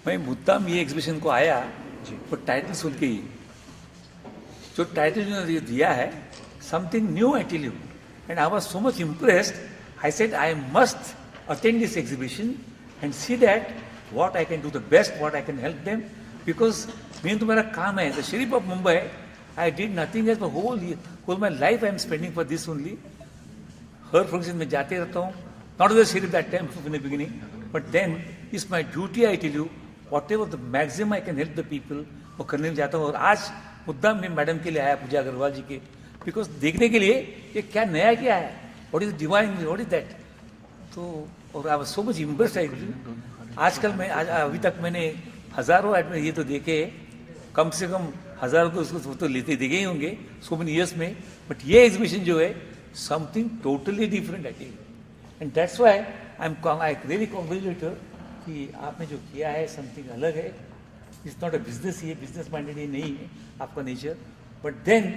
मैं मुद्दाम ये एग्जीबिशन को आया वो टाइटल सुन के ही, जो टाइटल जो दिया है something new I tell you, and I was so much impressed. I said I must attend this exhibition and see that what I can do the best, what I can help them, because मेन तो मेरा काम है. The sheriff of Mumbai I did nothing as my whole my life I am spending for this only. हर function में जाते रहता हूँ, not the sheriff that time in the beginning, but then it's my duty I tell you, whatever the maximum I can help the people वो करने में जाता हूँ. और आज मुद्दा मैं मैडम के लिए आया, पूजा अग्रवाल जी के, बिकॉज देखने के लिए ये क्या नया क्या है, what is divine, what is that. तो और I was so much impressed. I आजकल मैं अभी तक मैंने हजारों एडमिट ये तो देखे, कम से कम हजारों तो उसको तो लेते देखे ही होंगे सो मेनी ईयर्स में, बट ये एग्जीबिशन जो है something totally different I think, and that's why I really congratulate her कि आपने जो किया है समथिंग अलग है. इट्स नॉट अ बिजनेस, ये बिजनेस माइंडेड ये नहीं है आपका नेचर, बट देन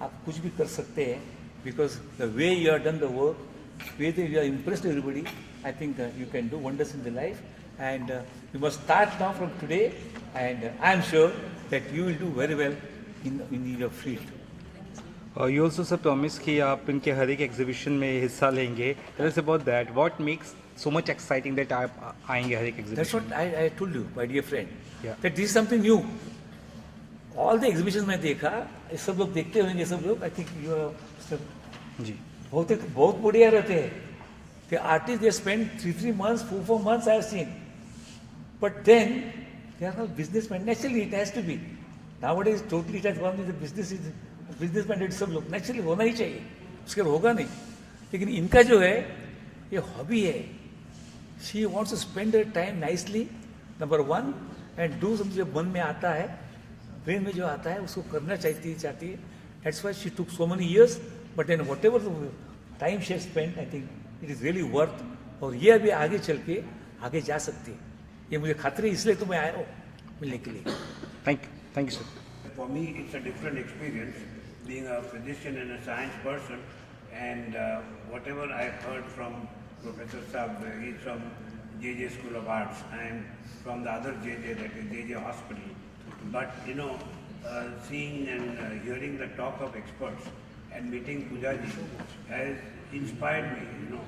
आप कुछ भी कर सकते हैं because the way you are done the work, way you are impressed everybody. I think you can do wonders in the life, and you must start now from today, and I am sure that you will do very well in your field. You also sir promise कि आप इनके हर एक exhibition में हिस्सा लेंगे. Tell us about that. What makes so much exciting that आप आएंगे हर एक That's exhibition? what I told you, my dear friend, Yeah. that this is something new. All the exhibitions मैं देखा, ये सब लोग देखते होंगे, सब लोग. I think you are जी. बहुत बढ़िया रहते हैं. The artists they spend 3 months, 4 months I have seen. But then they are all businessmen. Naturally, it has to be. Nowadays, totally it has gone with the businessmen. सब लोग naturally होना ही चाहिए, उसके होगा नहीं. लेकिन इनका जो है ये हॉबी है. She wants to spend her time nicely, number one, and do something जो मन में आता है, ब्रेन में जो आता है उसको करना चाहती है. That's why she took so many years. But then whatever the time she has spent, I think it is really worth. और ये अभी आगे चल के आगे जा सकती है, ये मुझे खातिर है, इसलिए तो मैं आया हूँ मिलने के लिए. Thank you sir. For me, it's a different experience being a physician and a science person, and whatever I've heard from Professor Saab, he's from JJ School of Arts, and from the other JJ, that is JJ Hospital. But seeing and hearing the talk of experts and meeting Pujaji has inspired me,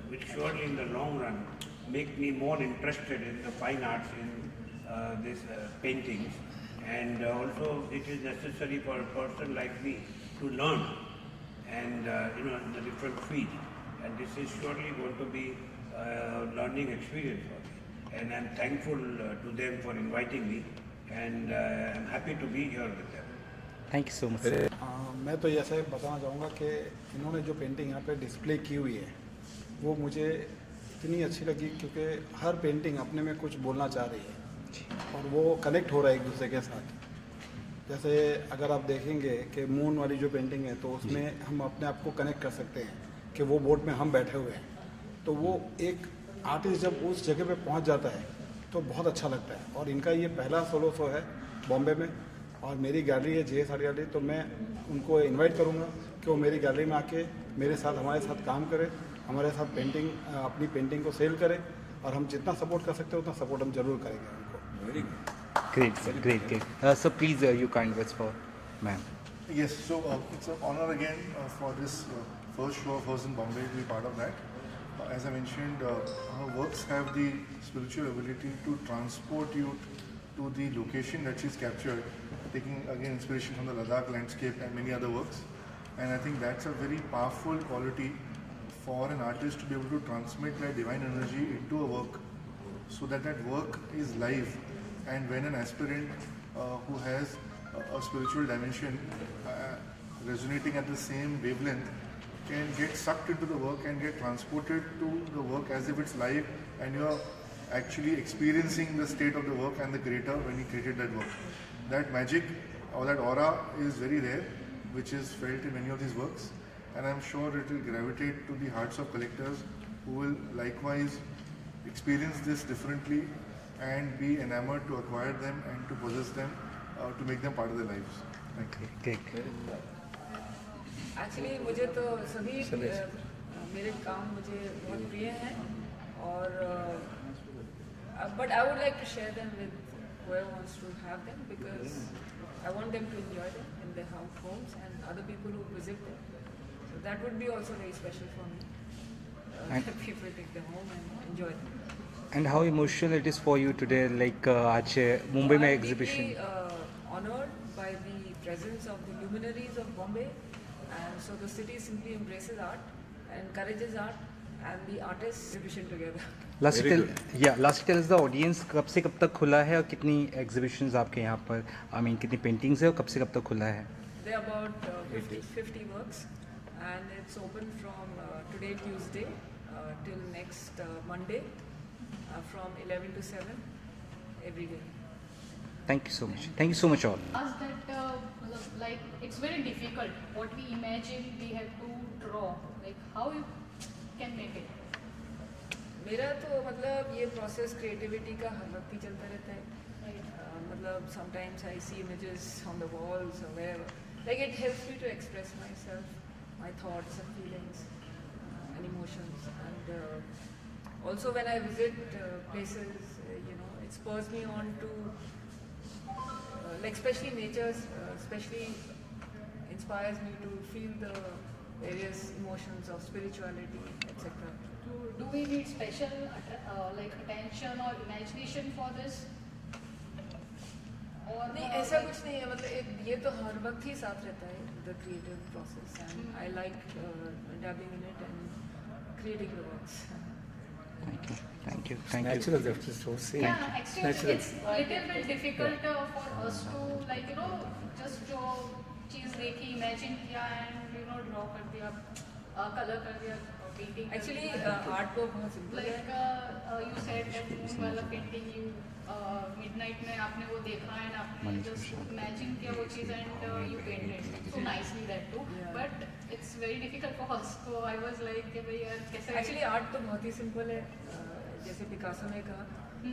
which surely in the long run make me more interested in the fine arts, in this paintings, and also it is necessary for a person like me to learn and in a different field, and this is surely going to be a learning experience for me, and I'm thankful to them for inviting me, and I'm happy to be here with them. Thank you so much sir. मैं तो ऐसे बताना चाहूँगा कि इन्होंने जो painting यहाँ पे डिस्प्ले की हुई है वो मुझे इतनी अच्छी लगी, क्योंकि हर पेंटिंग अपने में कुछ बोलना चाह रही है और वो कनेक्ट हो रहा है एक दूसरे के साथ. जैसे अगर आप देखेंगे कि मून वाली जो पेंटिंग है तो उसमें हम अपने आप को कनेक्ट कर सकते हैं कि वो बोट में हम बैठे हुए हैं. तो वो एक आर्टिस्ट जब उस जगह पे पहुंच जाता है तो बहुत अच्छा लगता है. और इनका ये पहला सोलो शो है बॉम्बे में, और मेरी गैलरी है जे साड़ी गैलरी, तो मैं उनको इनवाइट करूँगा कि वो मेरी गैलरी में आके मेरे साथ हमारे साथ काम करें, हमारे साथ अपनी पेंटिंग को सेल करें, और हम जितना सपोर्ट कर सकते हैं उतना सपोर्ट हम जरूर करेंगे उनको. Very good. Great sir. Great. So please you kind words for ma'am. Yes, so it's an honor again for this first show of hers in Bombay to be part of that. As I mentioned, her works have the spiritual ability to transport you to the location that she's captured, taking again inspiration from the Ladakh landscape and many other works. And I think that's a very powerful quality for an artist to be able to transmit that divine energy into a work, so that that work is live. And when an aspirant who has a spiritual dimension resonating at the same wavelength can get sucked into the work and get transported to the work as if it's live, and you're actually experiencing the state of the work and the creator when he created that work. That magic or that aura is very rare, which is felt in many of these works, and I'm sure it will gravitate to the hearts of collectors who will likewise experience this differently and be enamored to acquire them and to possess them, to make them part of their lives. Thank you. Great. Actually मुझे तो सभी मेरे काम मुझे बहुत प्रिय हैं, और But I would like to share them with whoever wants to have them, because I want them to enjoy them in their homes and other people who visit them. So that would be also very special for me. That people take them home and enjoy them. And how emotional it is for you today, like आज मुंबई में I'm exhibition. deeply honored by the presence of the luminaries of Bombay, and so the city simply embraces art, encourages art, and the artists exhibition together. Last tell us the audience कब से कब तक खुला है और कितनी exhibitions आपके यहाँ पर, I mean कितनी paintings है और कब से कब तक खुला है? There are about 50 works, and it's open from today Tuesday till next Monday from 11 to 7 every day. Thank you so much. Thank you so much all. Us that like it's very difficult. What we imagine, we have to draw. Like how you can make it. मेरा तो मतलब ये process creativity का हर वक्त ही चलता रहता है. मतलब sometimes I see images on the walls or wherever. Like it helps me to express myself, my thoughts and feelings and emotions. And also when I visit places, it spurs me on to, like especially nature, especially inspires me to feel the various emotions of spirituality, etc. Do we need special like attention or imagination for this? Or नहीं ऐसा कुछ नहीं है. मतलब ये तो हर वक्त ही साथ रहता है, the creative process, and I like dabbling in it and creating the works. Thank you. Thank you. Natural, that's so saying. Yeah, actually Natural. it's little bit difficult for us to like just जो चीज देखी, imagine किया and draw कर दिया, color कर दिया, painting. Actually art को बहुत simple है. Like you said that moon वाला painting you midnight में आपने वो देखा and आपने just imagine किया वो चीज and you painted so nicely that too. Yeah. But it's very difficult for us. So I was like कि भाई यार कैसे. Actually art तो बहुत ही simple है. जैसे पिकासो ने कहा कि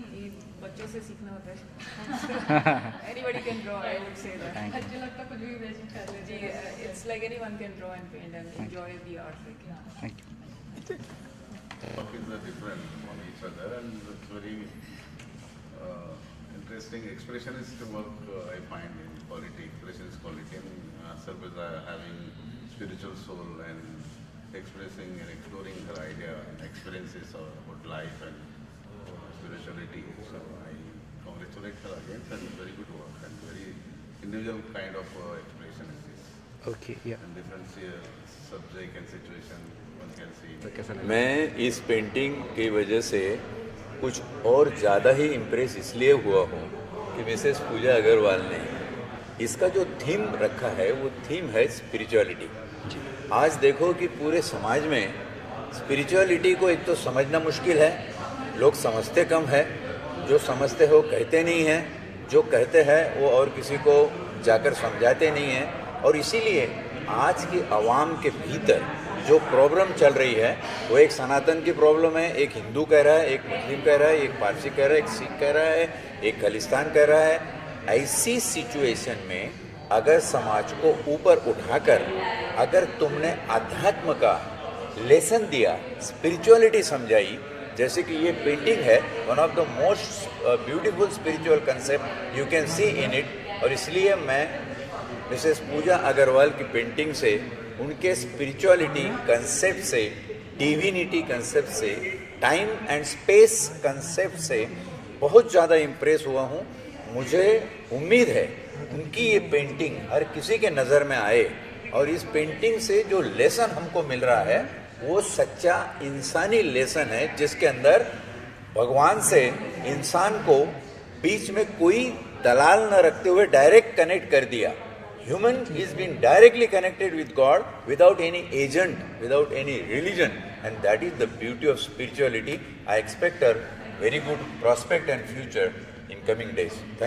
बच्चों से सीखना होता है. Anybody can draw, I would say that. मुझे लगता कुछ भी imagine कर लेते जी, it's like anyone can draw and paint and enjoy the art. Thank you. Topics are different on each other, and it's very interesting. Expressionist work I find in quality, expressionist quality, and Sarbaza having spiritual soul and expressing and exploring her idea and experiences about life and spirituality. So I congratulate her again, and very good work and very individual kind of expression is this. Okay. Yeah. And different subject and situation one can see. मैं इस painting की वजह से कुछ और ज़्यादा ही impress इसलिए हुआ हूँ कि मिसेस पूजा अग्रवाल ने इसका जो थीम रखा है वो थीम है स्पिरिचुअलिटी. आज देखो कि पूरे समाज में स्पिरिचुअलिटी को एक तो समझना मुश्किल है, लोग समझते कम है, जो समझते हो कहते नहीं हैं, जो कहते हैं वो और किसी को जाकर समझाते नहीं हैं. और इसीलिए आज की आवाम के भीतर जो प्रॉब्लम चल रही है वो एक सनातन की प्रॉब्लम है, एक हिंदू कह रहा है, एक मुस्लिम कह रहा है, एक पारसी कह रहा है, एक सिख कह रहा है, एक खलिस्तान कह रहा है. ऐसी सिचुएशन में अगर समाज को ऊपर उठाकर अगर तुमने अध्यात्म का लेसन दिया, स्पिरिचुअलिटी समझाई, जैसे कि ये पेंटिंग है, one of the most beautiful spiritual concept you can see in it. और इसलिए मैं मिसेस पूजा अग्रवाल की पेंटिंग से, उनके स्पिरिचुअलिटी कंसेप्ट से, डिविनिटी कंसेप्ट से, टाइम एंड स्पेस कंसेप्ट से बहुत ज़्यादा इम्प्रेस हुआ हूँ. मुझे उम्मीद है उनकी ये पेंटिंग हर किसी के नज़र में आए और इस पेंटिंग से जो लेसन हमको मिल रहा है वो सच्चा इंसानी लेसन है, जिसके अंदर भगवान से इंसान को बीच में कोई दलाल न रखते हुए डायरेक्ट कनेक्ट कर दिया. Human is being directly connected with God without any agent, without any religion, and that is the beauty of spirituality. I expect a very good prospect and future in coming days. Thank you.